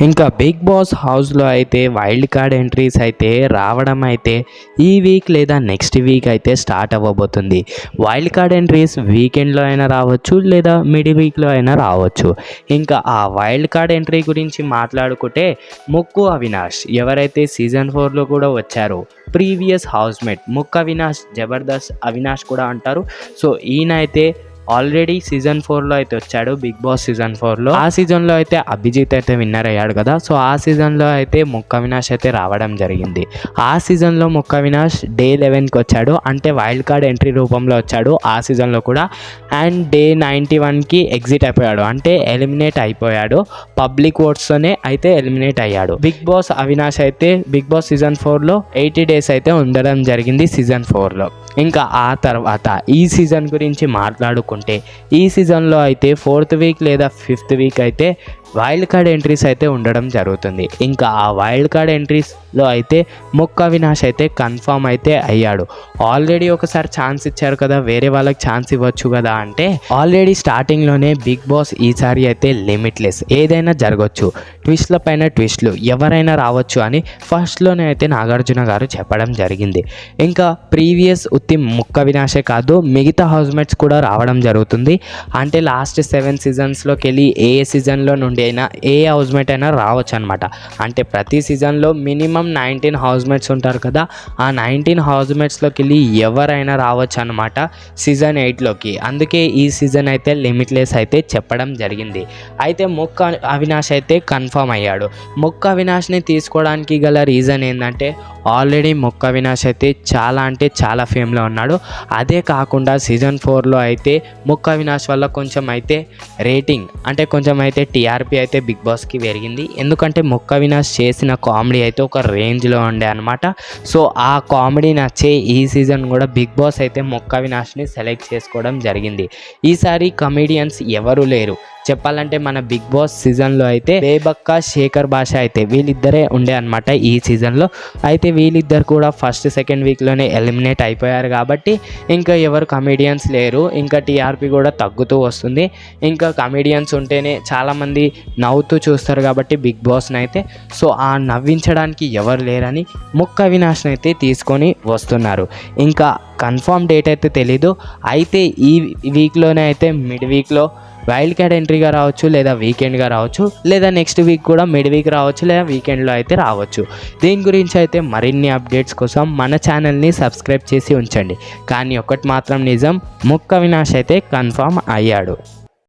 ఇంకా big boss హౌస్లో అయితే వైల్డ్ కార్డ్ ఎంట్రీస్ అయితే రావడం అయితే ఈ వీక్ లేదా నెక్స్ట్ వీక్ అయితే స్టార్ట్ అవ్వబోతుంది. వైల్డ్ కార్డ్ ఎంట్రీస్ వీకెండ్లో అయినా రావచ్చు లేదా మిడ్ వీక్లో అయినా రావచ్చు. ఇంకా ఆ వైల్డ్ కార్డ్ ఎంట్రీ గురించి మాట్లాడుకుంటే ముక్కు అవినాష్ ఎవరైతే సీజన్ 4లో కూడా వచ్చారో ప్రీవియస్ హౌస్మేట్ ముక్కు అవినాష్, జబర్దస్త్ అవినాష్ కూడా అంటారు. సో ఈయన అయితే ఆల్రెడీ సీజన్ 4లో అయితే వచ్చాడు. బిగ్ బాస్ సీజన్ 4లో ఆ సీజన్లో అయితే అభిజిత్ అయితే విన్నర్ అయ్యాడు కదా. సో ఆ సీజన్లో అయితే ముక్కు అవినాష్ అయితే రావడం జరిగింది. ఆ సీజన్లో ముక్కు అవినాష్ డే 11కి వచ్చాడు, అంటే వైల్డ్ కార్డ్ ఎంట్రీ రూపంలో వచ్చాడు ఆ సీజన్లో కూడా. అండ్ డే 91కి ఎగ్జిట్ అయిపోయాడు, అంటే ఎలిమినేట్ అయిపోయాడు. పబ్లిక్ ఓట్స్తోనే అయితే ఎలిమినేట్ అయ్యాడు. బిగ్ బాస్ అవినాష్ అయితే బిగ్ బాస్ సీజన్ 4లో 80 డేస్ అయితే ఉండడం జరిగింది సీజన్ 4లో. ఇంకా ఆ తర్వాత ఈ సీజన్ గురించి మాట్లాడుకుంటే ఈ సీజన్లో అయితే 4th వీక్ లేదా 5th వీక్ అయితే వైల్డ్ కార్డ్ ఎంట్రీస్ అయితే ఉండడం జరుగుతుంది. ఇంకా ఆ వైల్డ్ కార్డ్ ఎంట్రీస్లో అయితే ముక్కు అవినాష్ అయితే కన్ఫామ్ అయితే అయ్యాడు. ఆల్రెడీ ఒకసారి ఛాన్స్ ఇచ్చారు కదా, వేరే వాళ్ళకి ఛాన్స్ ఇవ్వచ్చు కదా అంటే ఆల్రెడీ స్టార్టింగ్లోనే బిగ్ బాస్ ఈసారి అయితే లిమిట్లెస్, ఏదైనా జరగవచ్చు, ట్విస్ట్ల పైన ట్విస్ట్లు, ఎవరైనా రావచ్చు అని ఫస్ట్లోనే అయితే నాగార్జున గారు చెప్పడం జరిగింది. ఇంకా ప్రీవియస్ ఉత్తి ముక్కు అవినాషే కాదు, మిగతా హౌస్మేట్స్ కూడా రావడం జరుగుతుంది. అంటే లాస్ట్ 7 సీజన్స్లోకి వెళ్ళి ఏ సీజన్లో నుండి అయినా ఏ హౌస్మేట్ అయినా రావచ్చు అనమాట. అంటే ప్రతి సీజన్లో మినిమం 19 హౌస్మేట్స్ ఉంటారు కదా, ఆ 19 హౌస్మేట్స్లోకి వెళ్ళి ఎవరైనా రావచ్చు అనమాట సీజన్ 8లోకి. అందుకే ఈ సీజన్ అయితే లిమిట్లెస్ అయితే చెప్పడం జరిగింది. అయితే ముక్కు అవినాష్ అయితే కన్ఫర్మ్ అయ్యాడు. ముక్కు అవినాష్ని తీసుకోవడానికి గల రీజన్ ఏంటంటే ఆల్రెడీ ముక్కు అవినాష్ అయితే చాలా అంటే చాలా ఫేమ్లో ఉన్నాడు. అదే కాకుండా సీజన్ 4లో అయితే ముక్కు అవినాష్ వల్ల కొంచెం అయితే రేటింగ్ అంటే కొంచెం అయితే టీఆర్పీ అయితే బిగ్ బాస్కి పెరిగింది. ఎందుకంటే ముక్కు అవినాష్ చేసిన కామెడీ అయితే ఒక రేంజ్లో ఉండే అనమాట. సో ఆ కామెడీ నచ్చే ఈ సీజన్ కూడా బిగ్ బాస్ అయితే ముక్కు అవినాష్ని సెలెక్ట్ చేసుకోవడం జరిగింది. ఈసారి కమెడియన్స్ ఎవరు లేరు చెప్పాలంటే మన బిగ్ బాస్ సీజన్లో అయితే బేబక్క, శేఖర్ భాష అయితే వీళ్ళిద్దరే ఉండే అనమాట ఈ సీజన్లో. అయితే వీళ్ళిద్దరు కూడా ఫస్ట్ సెకండ్ వీక్లోనే ఎలిమినేట్ అయిపోయారు కాబట్టి ఇంకా ఎవరు కమెడియన్స్ లేరు. ఇంకా టీఆర్పీ కూడా తగ్గుతూ వస్తుంది. ఇంకా కమెడియన్స్ ఉంటేనే చాలామంది నవ్వుతూ చూస్తారు కాబట్టి బిగ్ బాస్ని అయితే. సో ఆ నవ్వించడానికి ఎవరు లేరని ముక్కు అవినాష్ని అయితే తీసుకొని వస్తున్నారు. ఇంకా కన్ఫర్మ్ డేట్ అయితే తెలీదు. అయితే ఈ వీక్లోనే అయితే మిడ్ వీక్లో వైల్డ్ కార్డ్ ఎంట్రీగా రావచ్చు, లేదా వీకెండ్గా రావచ్చు, లేదా నెక్స్ట్ వీక్ కూడా మిడ్ వీక్ రావచ్చు, లేదా వీకెండ్లో అయితే రావచ్చు. దీని గురించి అయితే మరిన్ని అప్డేట్స్ కోసం మన ఛానల్ని సబ్స్క్రైబ్ చేసి ఉంచండి. కానీ ఒకటి మాత్రం నిజం, ముక్కు అవినాష్ అయితే కన్ఫర్మ్ అయ్యాడు.